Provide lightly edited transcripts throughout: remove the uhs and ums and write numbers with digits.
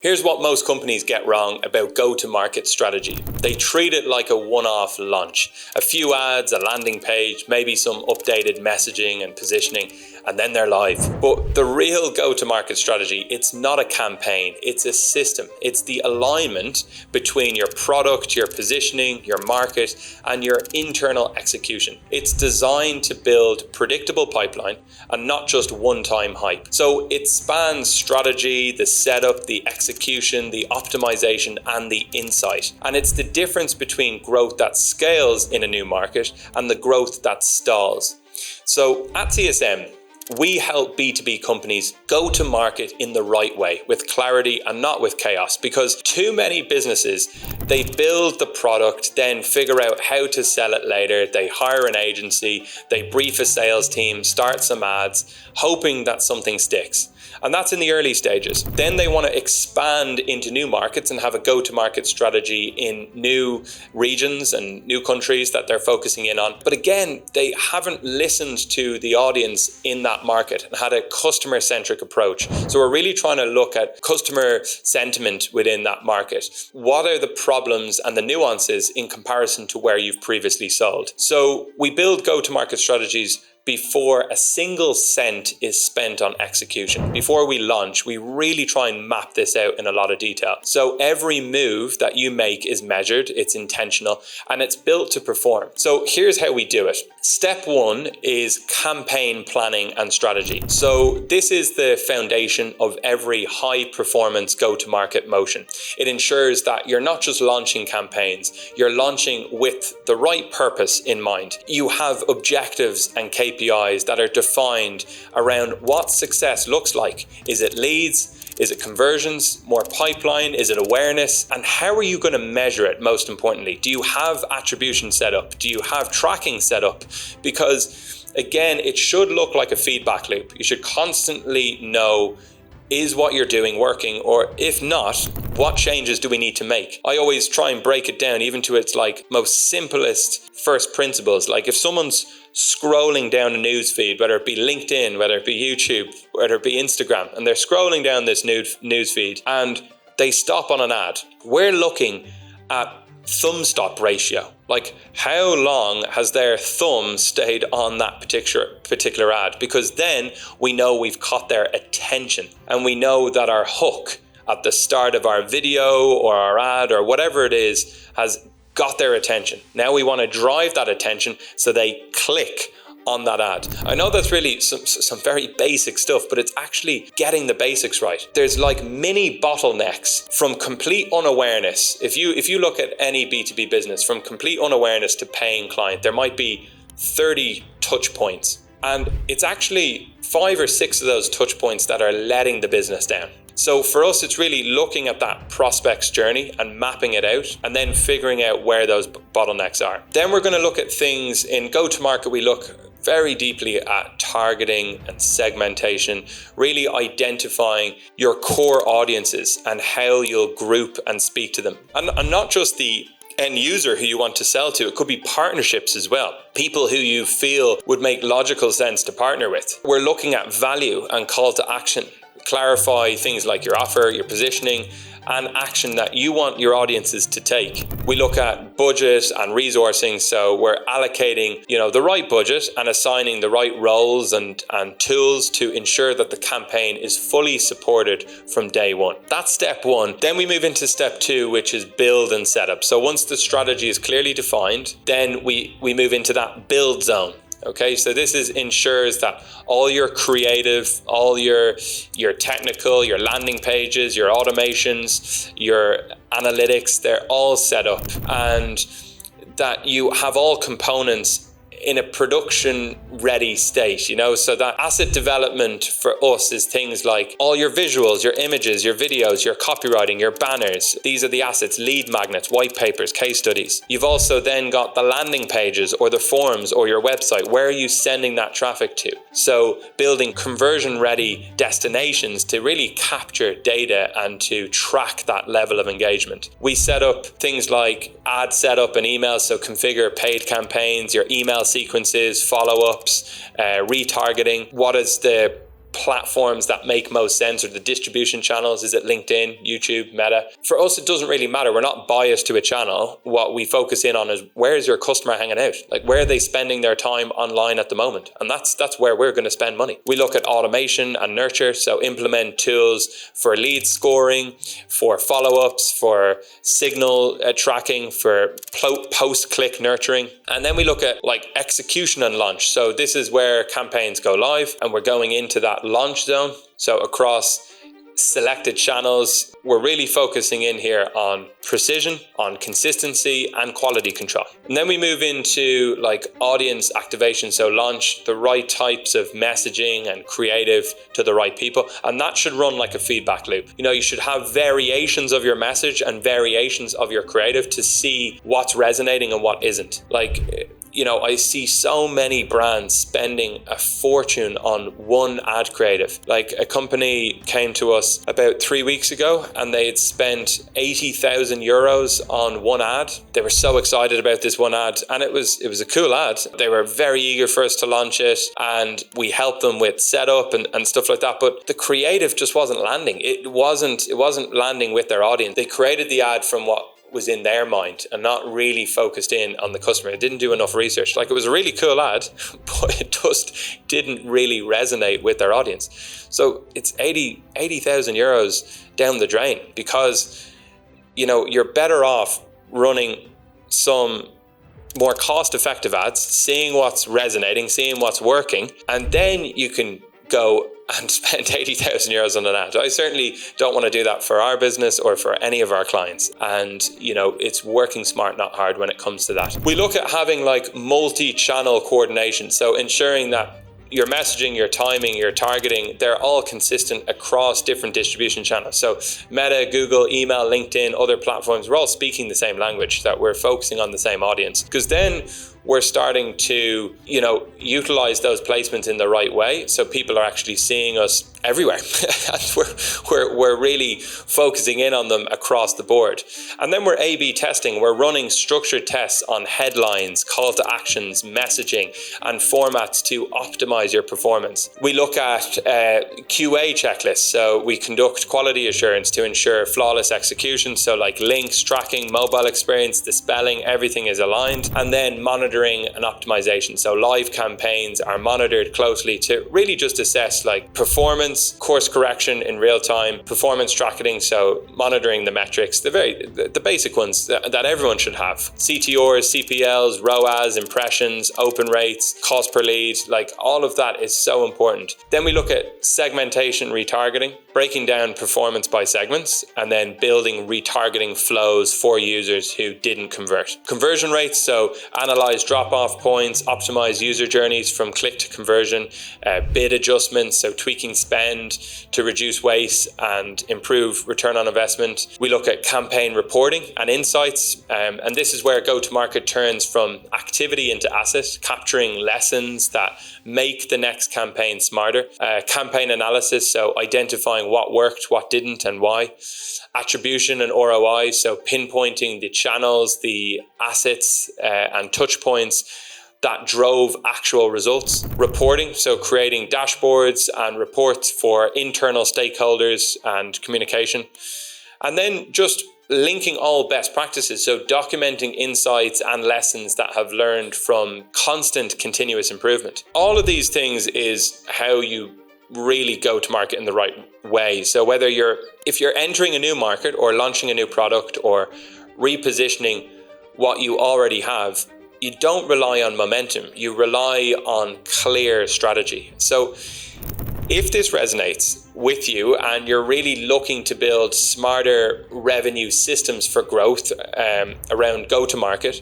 Here's what most companies get wrong about go-to-market strategy. They treat it like a one-off launch. A few ads, a landing page, maybe some updated messaging and positioning, and then they're live. But the real go-to-market strategy, it's not a campaign, it's a system. It's the alignment between your product, your positioning, your market, and your internal execution. It's designed to build predictable pipeline and not just one-time hype. So it spans strategy, the setup, the execution, the optimization, and the insight. And it's the difference between growth that scales in a new market and the growth that stalls. So at CSM, we help B2B companies go to market in the right way, with clarity and not with chaos, because too many businesses, they build the product, then figure out how to sell it later. They hire an agency, they brief a sales team, start some ads, hoping that something sticks. And that's in the early stages. Then they want to expand into new markets and have a go-to-market strategy in new regions and new countries that they're focusing in on. But again, they haven't listened to the audience in that market and had a customer-centric approach. So we're really trying to look at customer sentiment within that market. What are the problems and the nuances in comparison to where you've previously sold? So we build go-to-market strategies before a single cent is spent on execution. Before we launch, we really try and map this out in a lot of detail. So every move that you make is measured, it's intentional, and it's built to perform. So here's how we do it. Step one is campaign planning and strategy. So this is the foundation of every high performance go-to-market motion. It ensures that you're not just launching campaigns, you're launching with the right purpose in mind. You have objectives and KPIs that are defined around what success looks like. Is it leads? Is it conversions, more pipeline? Is it awareness? And how are you going to measure it, most importantly? Do you have attribution set up? Do you have tracking set up? Because again, it should look like a feedback loop. You should constantly know, is what you're doing working? Or if not, what changes do we need to make? I always try and break it down even to its most simplest first principles. Like if someone's scrolling down a news feed, whether it be LinkedIn, whether it be YouTube, whether it be Instagram, and they're scrolling down this news feed and they stop on an ad, we're looking at thumb stop ratio. Like how long has their thumb stayed on that particular ad? Because then we know we've caught their attention and we know that our hook at the start of our video or our ad or whatever it is has got their attention. Now we want to drive that attention so they click on that ad. I know that's really some very basic stuff, but it's actually getting the basics right. There's like mini bottlenecks from complete unawareness. If you look at any B2B business, from complete unawareness to paying client, there might be 30 touch points. And it's actually 5 or 6 of those touch points that are letting the business down. So for us, it's really looking at that prospect's journey and mapping it out and then figuring out where those bottlenecks are. Then we're going to look at things in go-to-market. We look very deeply at targeting and segmentation, really identifying your core audiences and how you'll group and speak to them. And not just the end user who you want to sell to, it could be partnerships as well. People who you feel would make logical sense to partner with. We're looking at value and call to action. Clarify things like your offer, your positioning, and action that you want your audiences to take. We look at budget and resourcing, so we're allocating, the right budget and assigning the right roles and tools to ensure that the campaign is fully supported from day one. That's step one. Then we move into step two, which is build and setup. So once the strategy is clearly defined, then we move into that build zone. Okay, so this ensures that all your creative, all your technical, your landing pages, your automations, your analytics, they're all set up, and that you have all components in a production ready state, so that asset development for us is things like all your visuals, your images, your videos, your copywriting, your banners. These are the assets, lead magnets, white papers, case studies. You've also then got the landing pages or the forms or your website. Where are you sending that traffic to? So building conversion ready destinations to really capture data and to track that level of engagement. We set up things like ad setup and email, so configure paid campaigns, your email sequences, follow-ups, retargeting. What is the platforms that make most sense, or the distribution channels? Is it LinkedIn, YouTube, Meta? For us, it doesn't really matter. We're not biased to a channel. What we focus in on is, where is your customer hanging out? Like, where are they spending their time online at the moment? And that's where we're going to spend money. We look at automation and nurture, so implement tools for lead scoring, for follow-ups, for signal tracking, for post-click nurturing. And then we look at like execution and launch. So this is where campaigns go live, and we're going into that launch zone. So across selected channels, we're really focusing in here on precision, on consistency, and quality control. And then we move into like audience activation. So launch the right types of messaging and creative to the right people. And that should run like a feedback loop. You know, you should have variations of your message and variations of your creative to see what's resonating and what isn't. Like, you know, I see so many brands spending a fortune on one ad creative. Like, a company came to us about 3 weeks ago and they had spent 80,000 euros on one ad. They were so excited about this one ad, and it was a cool ad. They were very eager for us to launch it, and we helped them with setup and stuff like that. But the creative just wasn't landing. It wasn't landing with their audience. They created the ad from what was in their mind and not really focused in on the customer. It didn't do enough research. Like, it was a really cool ad, but it just didn't really resonate with their audience. So it's 80,000 euros down the drain, because, you know, you're better off running some more cost-effective ads, seeing what's resonating, seeing what's working, and then you can go and spend 80,000 euros on an ad. I certainly don't want to do that for our business or for any of our clients. And, you know, it's working smart, not hard when it comes to that. We look at having like multi-channel coordination. So ensuring that your messaging, your timing, your targeting, they're all consistent across different distribution channels. So Meta, Google, email, LinkedIn, other platforms, we're all speaking the same language, that we're focusing on the same audience. Because then we're starting to, you know, utilize those placements in the right way, so people are actually seeing us everywhere. And we're really focusing in on them across the board. And then we're A/B testing. We're running structured tests on headlines, call to actions, messaging, and formats to optimize your performance. We look at QA checklists. So we conduct quality assurance to ensure flawless execution. So like links, tracking, mobile experience, the spelling, everything is aligned. And then monitoring and optimization. So live campaigns are monitored closely to really just assess like performance, course correction in real time, performance tracking, so monitoring the metrics, the basic ones that everyone should have. CTRs, CPLs, ROAS, impressions, open rates, cost per lead, like all of that is so important. Then we look at segmentation, retargeting, breaking down performance by segments, and then building retargeting flows for users who didn't convert. Conversion rates, so analyze drop-off points, optimize user journeys from click to conversion, bid adjustments, so tweaking spend to reduce waste and improve return on investment. We look at campaign reporting and insights, and this is where go-to-market turns from activity into asset, capturing lessons that make the next campaign smarter. Campaign analysis, so identifying what worked, what didn't, and why. Attribution and ROI, so pinpointing the channels, the assets, and touch points that drove actual results. Reporting, so creating dashboards and reports for internal stakeholders and communication. And then just linking all best practices, so documenting insights and lessons that have learned from constant continuous improvement. All of these things is how you really go to market in the right way. So if you're entering a new market or launching a new product or repositioning what you already have, you don't rely on momentum, you rely on clear strategy. So if this resonates with you and you're really looking to build smarter revenue systems for growth around go-to-market,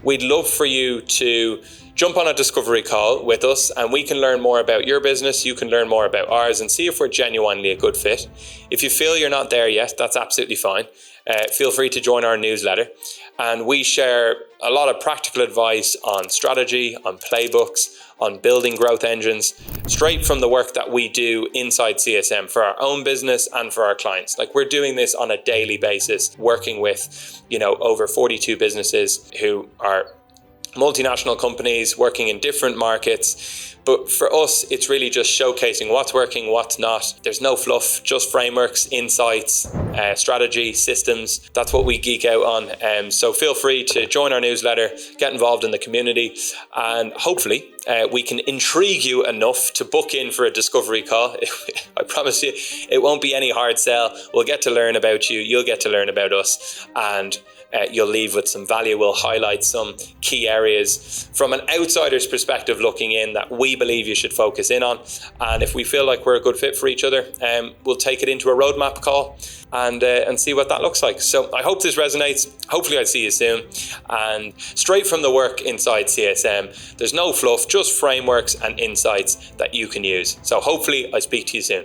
we'd love for you to jump on a discovery call with us, and we can learn more about your business, you can learn more about ours, and see if we're genuinely a good fit. If you feel you're not there yet, that's absolutely fine. Feel free to join our newsletter, and we share a lot of practical advice on strategy, on playbooks, on building growth engines, straight from the work that we do inside CSM for our own business and for our clients. Like, we're doing this on a daily basis, working with, over 42 businesses who are multinational companies working in different markets. But for us, it's really just showcasing what's working, what's not. There's no fluff, just frameworks, insights, strategy, systems. That's what we geek out on. So feel free to join our newsletter, get involved in the community, and hopefully we can intrigue you enough to book in for a discovery call. I promise you, it won't be any hard sell. We'll get to learn about you, you'll get to learn about us, and you'll leave with some value. We'll highlight some key areas from an outsider's perspective looking in that we believe you should focus in on. And if we feel like we're a good fit for each other, we'll take it into a roadmap call and see what that looks like. So I hope this resonates. Hopefully I see you soon. And straight from the work inside CSM, there's no fluff, just frameworks and insights that you can use. So hopefully I speak to you soon.